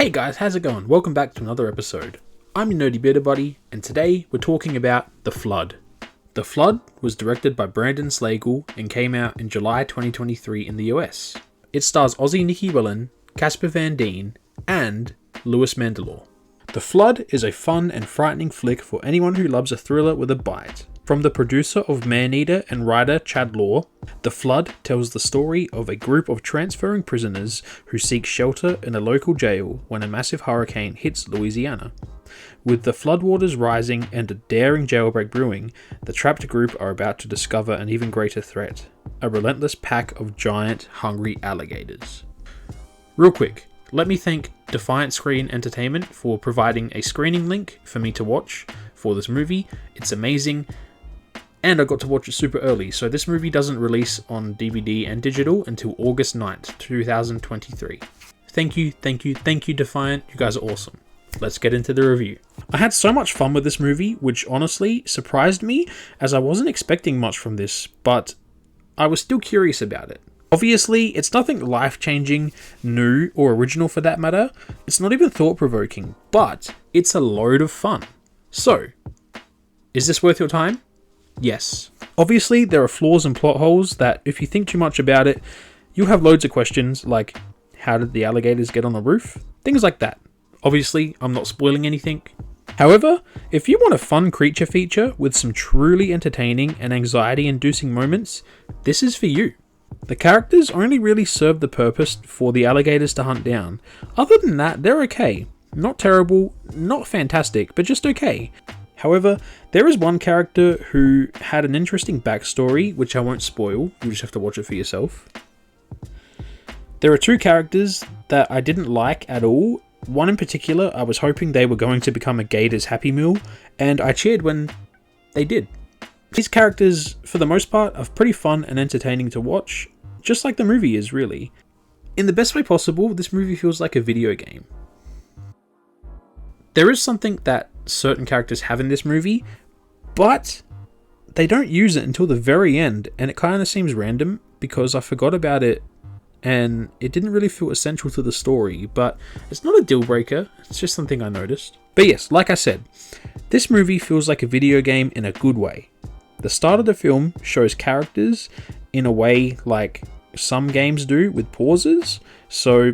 Hey guys, how's it going? Welcome back to another episode. I'm your nerdy bearded buddy, and today we're talking about The Flood. The Flood was directed by Brandon Slagle and came out in July 2023 in the US. It stars Ozzy Nicky-Wellen, Casper Van Dien, and Louis Mandylor. The Flood is a fun and frightening flick for anyone who loves a thriller with a bite. From the producer of Maneater and writer Chad Law, The Flood tells the story of a group of transferring prisoners who seek shelter in a local jail when a massive hurricane hits Louisiana. With the floodwaters rising and a daring jailbreak brewing, the trapped group are about to discover an even greater threat: a relentless pack of giant, hungry alligators. Real quick, let me thank Defiant Screen Entertainment for providing a screening link for me to watch for this movie. It's amazing. And I got to watch it super early, so this movie doesn't release on DVD and digital until August 9th, 2023. Thank you, Defiant. You guys are awesome. Let's get into the review. I had so much fun with this movie, which honestly surprised me, as I wasn't expecting much from this, but I was still curious about it. Obviously, it's nothing life-changing, new, or original for that matter. It's not even thought-provoking, but it's a load of fun. So, is this worth your time? Yes. Obviously, there are flaws and plot holes that, if you think too much about it, you'll have loads of questions like, how did the alligators get on the roof? Things like that. Obviously, I'm not spoiling anything. However, if you want a fun creature feature with some truly entertaining and anxiety-inducing moments, this is for you. The characters only really serve the purpose for the alligators to hunt down. Other than that, they're okay. Not terrible, not fantastic, but just okay. However, there is one character who had an interesting backstory, which I won't spoil, you just have to watch it for yourself. There are two characters that I didn't like at all. One in particular, I was hoping they were going to become a gator's Happy Meal, and I cheered when they did. These characters, for the most part, are pretty fun and entertaining to watch, just like the movie is, really. In the best way possible, this movie feels like a video game. There is something that certain characters have in this movie, but they don't use it until the very end, and it kind of seems random because I forgot about it and it didn't really feel essential to the story, but it's not a deal breaker, it's just something I noticed. But yes, like I said, this movie feels like a video game in a good way. The start of the film shows characters in a way like some games do with pauses, so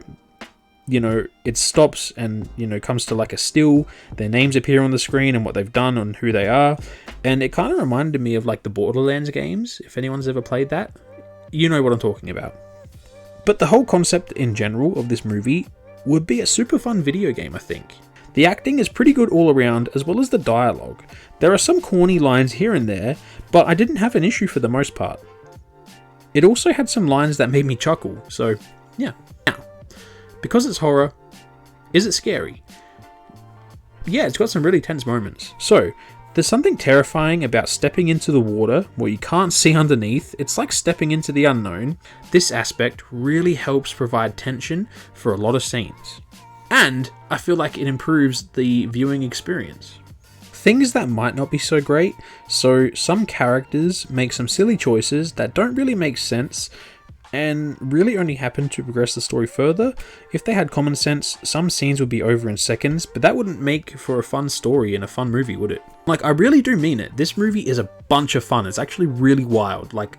it stops and, comes to like a still, their names appear on the screen and what they've done and who they are, and it kind of reminded me of like the Borderlands games. If anyone's ever played that, you know what I'm talking about. But the whole concept in general of this movie would be a super fun video game, I think. The acting is pretty good all around, as well as the dialogue. There are some corny lines here and there, but I didn't have an issue for the most part. It also had some lines that made me chuckle, so yeah. Because it's horror, is it scary? Yeah, it's got some really tense moments. So, there's something terrifying about stepping into the water where you can't see underneath. It's like stepping into the unknown. This aspect really helps provide tension for a lot of scenes. And I feel like it improves the viewing experience. Things that might not be so great, so some characters make some silly choices that don't really make sense and really only happen to progress the story further. If they had common sense, some scenes would be over in seconds, but that wouldn't make for a fun story and a fun movie, would it? Like, I really do mean it. This movie is a bunch of fun. It's actually really wild. Like,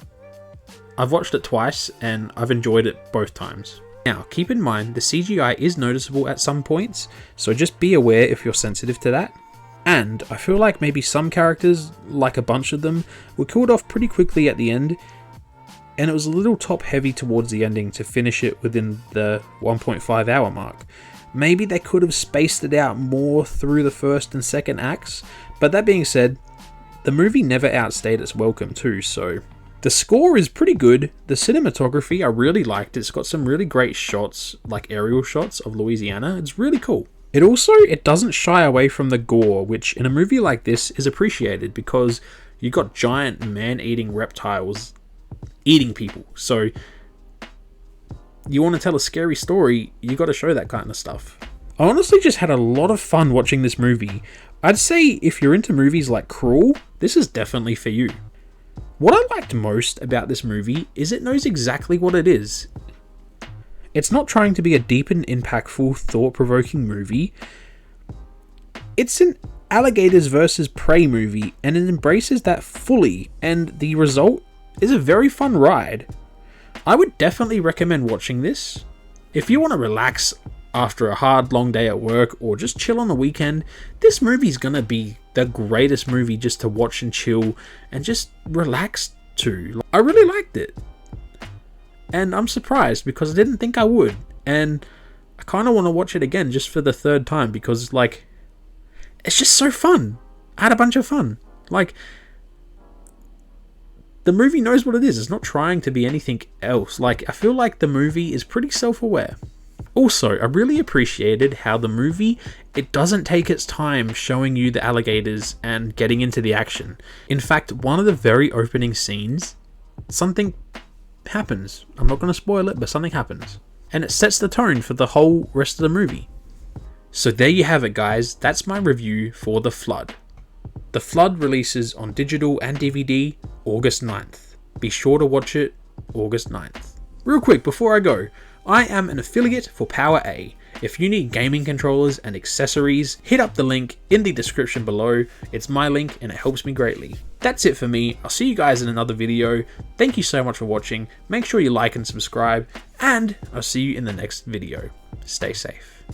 I've watched it twice and I've enjoyed it both times. Now, keep in mind, the CGI is noticeable at some points, so just be aware if you're sensitive to that. And I feel like maybe some characters, like a bunch of them, were killed off pretty quickly at the end, and it was a little top heavy towards the ending to finish it within the 1.5 hour mark. Maybe they could have spaced it out more through the first and second acts, but that being said, the movie never outstayed its welcome too, so. The score is pretty good. The cinematography, I really liked. It's got some really great shots, like aerial shots of Louisiana. It's really cool. It doesn't shy away from the gore, which in a movie like this is appreciated because you got giant man-eating reptiles eating people. So you want to tell a scary story, you got to show that kind of stuff. I honestly just had a lot of fun watching this movie. I'd say if you're into movies like Crawl, this is definitely for you. What I liked most about this movie is it knows exactly what it is. It's not trying to be a deep and impactful, thought-provoking movie. It's an alligators versus prey movie, and it embraces that fully, and the result is a very fun ride. I would definitely recommend watching this. If you want to relax after a hard long day at work or just chill on the weekend, this movie's gonna be the greatest movie just to watch and chill and just relax to. I really liked it. And I'm surprised because I didn't think I would. And I kind of want to watch it again just for the third time because, like, it's just so fun. I had a bunch of fun. Like, the movie knows what it is. It's not trying to be anything else. Like, I feel like the movie is pretty self-aware. Also, I really appreciated how the movie, it doesn't take its time showing you the alligators and getting into the action. In fact, one of the very opening scenes, something happens. I'm not going to spoil it, but something happens. And it sets the tone for the whole rest of the movie. So there you have it, guys. That's my review for The Flood. The Flood releases on digital and DVD August 9th. Be sure to watch it August 9th. Real quick, before I go, I am an affiliate for POWERA. If you need gaming controllers and accessories, hit up the link in the description below. It's my link and it helps me greatly. That's it for me. I'll see you guys in another video. Thank you so much for watching. Make sure you like and subscribe, and I'll see you in the next video. Stay safe.